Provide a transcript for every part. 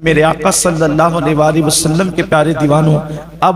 میرے آقا صلی اللہ علیہ وآلہ وسلم کے پیارے دیوانوں، اب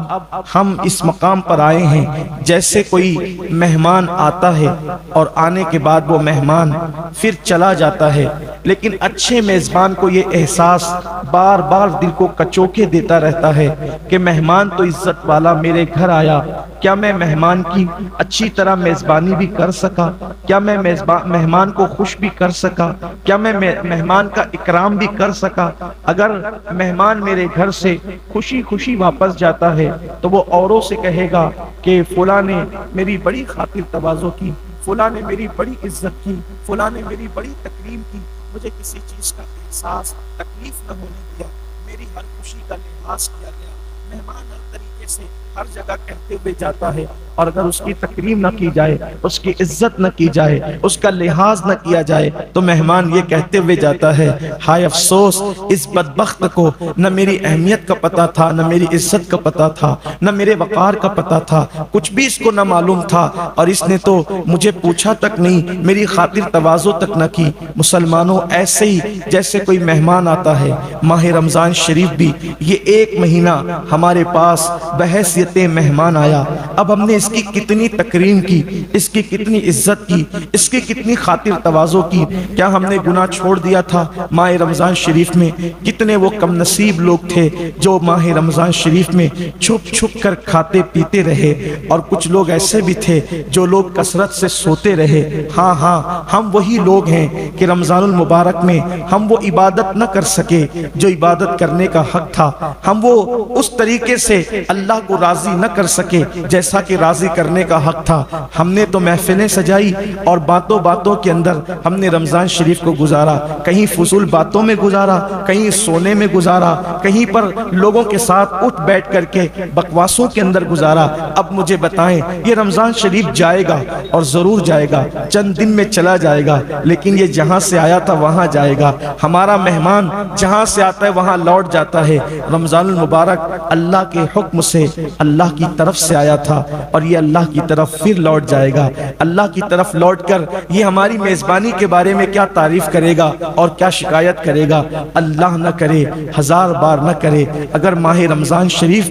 ہم اس مقام پر آئے ہیں جیسے کوئی مہمان آتا ہے اور آنے کے بعد وہ مہمان پھر چلا جاتا ہے، لیکن اچھے میزبان کو یہ احساس بار بار دل کو کچوکے دیتا رہتا ہے کہ مہمان تو عزت والا میرے گھر آیا، کیا میں مہمان کی اچھی طرح میزبانی بھی کر سکا؟ کیا میں مہمان کو خوش بھی کر سکا؟ کیا میں مہمان کا اکرام بھی کر سکا؟ اگر مہمان میرے گھر سے خوشی خوشی واپس جاتا ہے تو وہ اوروں سے کہے گا کہ فلاں نے میری بڑی خاطر تواضع کی، فلاں نے میری بڑی عزت کی، فلاں نے میری بڑی تکریم کی، مجھے کسی چیز کا احساس تکلیف نہ ہونے دیا، میری ہر خوشی کا لحاظ کیا گیا۔ مہمان ہر طریقے سے ہر جگہ کہتے ہوئے جاتا ہے، اور اگر اس کی تکریم نہ کی جائے، اس کی عزت نہ کی جائے، اس کا لحاظ نہ کیا جائے تو مہمان یہ کہتے ہوئے جاتا ہے، ہائے افسوس اس بدبخت کو نہ میری اہمیت کا پتہ تھا، نہ میری عزت کا پتہ تھا، نہ میرے وقار کا پتہ تھا، کچھ بھی اس کو نہ معلوم تھا، اور اس نے تو مجھے پوچھا تک نہیں، میری خاطر تواضع تک نہ کی۔ مسلمانوں، ایسے ہی جیسے کوئی مہمان آتا ہے، ماہ رمضان شریف بھی یہ ایک مہینہ ہمارے پاس بحیثیت مہمان آیا، اب ہم نے اس کی کتنی تکریم کی، اس کی کتنی عزت کی، اس کی کتنی خاطر تواضع کی۔ کیا ہم نے گناہ چھوڑ دیا تھا؟ ماہ رمضان شریف میں کتنے وہ کم نصیب لوگ تھے جو ماہ رمضان شریف میں چھپ چھپ کر کھاتے پیتے رہے، اور کچھ لوگ ایسے بھی تھے جو لوگ کثرت سے سوتے رہے۔ ہاں ہاں، ہم وہی لوگ ہیں کہ رمضان المبارک میں ہم وہ عبادت نہ کر سکے جو عبادت کرنے کا حق تھا، ہم وہ اس طریقے سے اللہ کو راضی نہ کر سکے جیسا کہ راضی کرنے کا حق تھا۔ ہم نے تو محفلیں سجائی اور باتوں باتوں کے اندر ہم نے رمضان شریف کو گزارا، کہیں فضول باتوں میں گزارا، کہیں سونے میں گزارا، کہیں پر لوگوں کے ساتھ اٹھ بیٹھ کر کے بکواسوں کے اندر گزارا۔ اب مجھے بتائیں، یہ رمضان شریف جائے گا اور ضرور جائے گا، چند دن میں چلا جائے گا، لیکن یہ جہاں سے آیا تھا وہاں جائے گا۔ ہمارا مہمان جہاں سے آتا ہے وہاں لوٹ جاتا ہے۔ رمضان المبارک اللہ کے حکم سے اللہ کی طرف سے آیا تھا، اور یہ اللہ کی طرف پھر لوٹ جائے گا۔ اللہ کی طرف لوٹ کر یہ ہماری میزبانی کے بارے میں کیا تعریف کرے گا اور کیا شکایت کرے گا؟ اللہ نہ کرے، ہزار بار نہ کرے، اگر ماہ رمضان شریف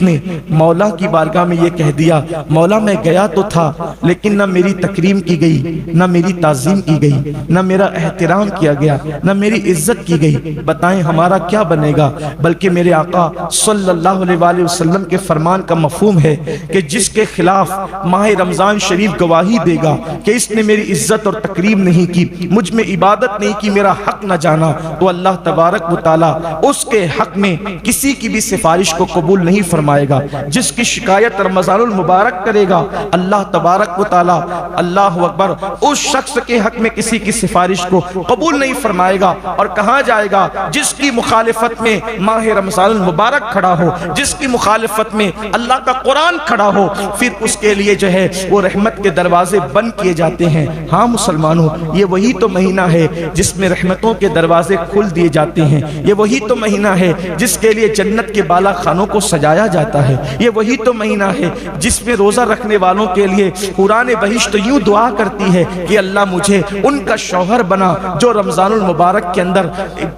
نے مولا کی بارگاہ میں یہ کہہ دیا، مولا میں گیا تو تھا لیکن نہ میری تکریم کی گئی، نہ میری تعظیم کی گئی، نہ میرا احترام کیا گیا، نہ میری عزت کی گئی، بتائیں ہمارا کیا بنے گا؟ بلکہ میرے آقا صلی اللہ علیہ وآلہ وسلم کے فرمان کا مفہوم ہے کہ جس کے خلاف ماہ رمضان شریف گواہی دے گا کہ اس نے میری عزت اور تکریم نہیں کی، مجھ میں عبادت نہیں کی، میرا حق نہ جانا، تو اللہ تبارک و تعالی اس کے حق میں کسی کی بھی سفارش کو قبول نہیں فرمائے گا۔ جس کی شکایت رمضان المبارک کرے گا، اللہ تبارک و تعالی، اللہ اکبر، اس شخص کے حق میں کسی کی سفارش کو قبول نہیں فرمائے گا۔ اور کہاں جائے گا؟ جس کی مخالفت میں ماہ رمضان المبارک کھڑا ہو، جس کی مخالفت میں اللہ کا قرآن کھڑا ہو، پھر اس کے لیے جو ہے وہ رحمت کے دروازے بند کیے جاتے ہیں۔ ہاں مسلمانوں، یہ وہی تو مہینہ ہے جس میں رحمتوں کے دروازے کھل دیے جاتے ہیں، یہ وہی تو مہینہ ہے جس کے لیے جنت کے بالا خانوں کو سجایا جاتا ہے، یہ وہی تو مہینہ ہے جس میں روزہ رکھنے والوں کے لیے قرآن بہشت یوں دعا کرتی ہے کہ اللہ مجھے ان کا شوہر بنا جو رمضان المبارک کے اندر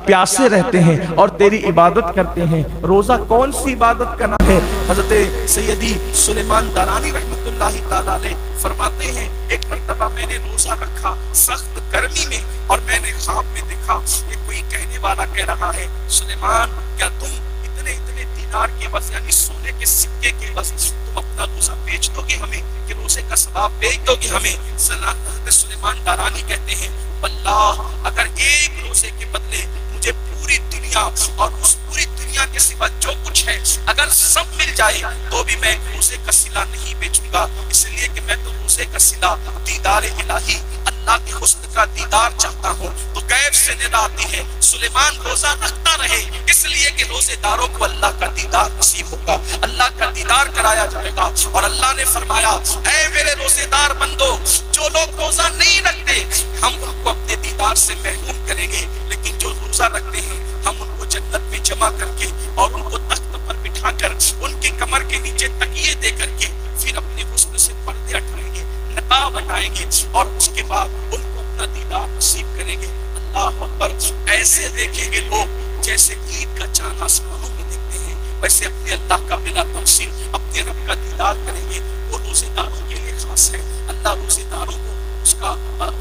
پیاسے رہتے ہیں اور تیری عبادت کرتے ہیں۔ روزہ کون سی عبادت کا نام ہے؟ حضرت سیدی سلیمان دارانی رحمت اللہ تعالی علیہ فرماتے ہیں، ایک مرتبہ میں نے روزہ رکھا سخت گرمی میں، اور میں نے خواب میں دیکھا کہ کوئی کہنے والا کہہ رہا ہے، سلیمان کیا تم اتنے دینار کے بس یعنی سونے کے سکے کے بس تم اپنا روزہ بیچ دو گے ہمیں، کہ روزے کا ثواب بیچ دو گے ہمیں؟ حضرت سلیمان دارانی کہتے ہیں، واللہ اگر ایک روزے کے بدلے مجھے پوری دنیا اور اس پوری دنیا کے سوا جو کچھ ہے اگر سب مل جائے تو بھی میں روزے کا صلہ نہیں بیچوں گا، اس لیے کہ میں تو روزے کا صلہ دیدار الہی، اللہ کے حسن کا دیدار چاہتا ہوں۔ تو غیب سے ندا آتی ہے سلیمان روزہ رکھتا رہے، اس لیے کہ روزے داروں کو اللہ کا دیدار نصیب ہوگا، اللہ کا دیدار کرایا جائے گا۔ اور اللہ نے فرمایا، اے میرے روزے دار بندو، جو لوگ روزہ نہیں رکھتے ہم ان کو اپنے دیدار سے محروم کریں گے، لیکن جو روزہ رکھتے ہیں ہم ان کو جنت میں جمع کر کے اور ان کو تخت پر بٹھا کر ان کی کمر کے نیچے تکیے دے کر کے پھر اپنے حسن سے پردے ہٹائیں گے، نقاب ہٹائیں گے، اور اس کے بعد ان کو اپنا دیدار نصیب کریں گے۔ اللہ اکبر، ایسے ایسے دیکھیں گے لوگ جیسے عید کا چاند آسمانوں میں دیکھتے ہیں، ویسے اپنے اللہ کا بلا تفصیل اپنے رب کا دیدار کریں گے۔ وہ روزے داروں کے لیے خاص ہے، اللہ روزے داروں کو اس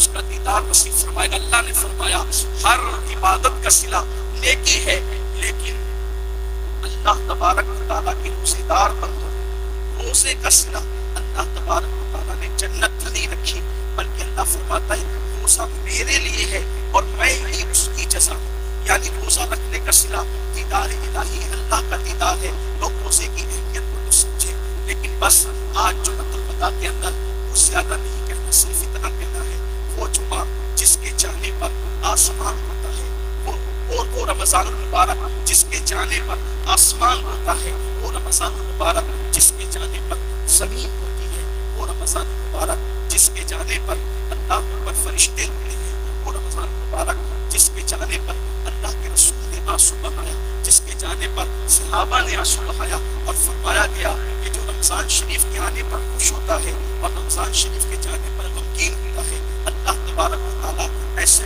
کا دیدار نصیب فرمائے گا۔ اللہ نے فرمایا ہر عبادت کا صلہ نیکی ہے، لیکن اللہ تبارک و تعالیٰ کے روزے دار بندوں روزے کا صلہ اللہ تبارک و تعالیٰ نے جنت نہیں رکھی، بلکہ اللہ فرماتا ہے روزہ میرے لیے ہے اور میں ہی اس کی جزا ہوں۔ یعنی روزہ رکھنے کا صلہ دیدار الہی ہے، اللہ کا دیدار ہے۔ لوگ روزے کی اہمیت کو تو سمجھے، لیکن بس آج جو پتا کے اندر وہ زیادہ نہیں کہنا، صرف اتنا کہنا ہے وہ جمعہ جس کے جانے پر آسمان ہوتا ہے، وہ رمضان المبارک جس کے جانے پر آسمان ہوتا ہے، وہ رمضان المبارک جس کے جانے پر زمین ہوتی ہے، وہ رمضان المبارک جس کے جانے پر اللہ پر فرشتے ہوتے ہیں، وہ رمضان المبارک جس کے جانے پر اللہ کے رسول نے آنسو بہایا، جس کے جانے پر صحابہ نے آنسو بہایا، اور فرمایا گیا کہ جو رمضان شریف کے آنے پر خوش ہوتا ہے اور رمضان شریف کے جانے پر غمگین ہوتا ہے، اللہ تبارک و تعالیٰ ایسے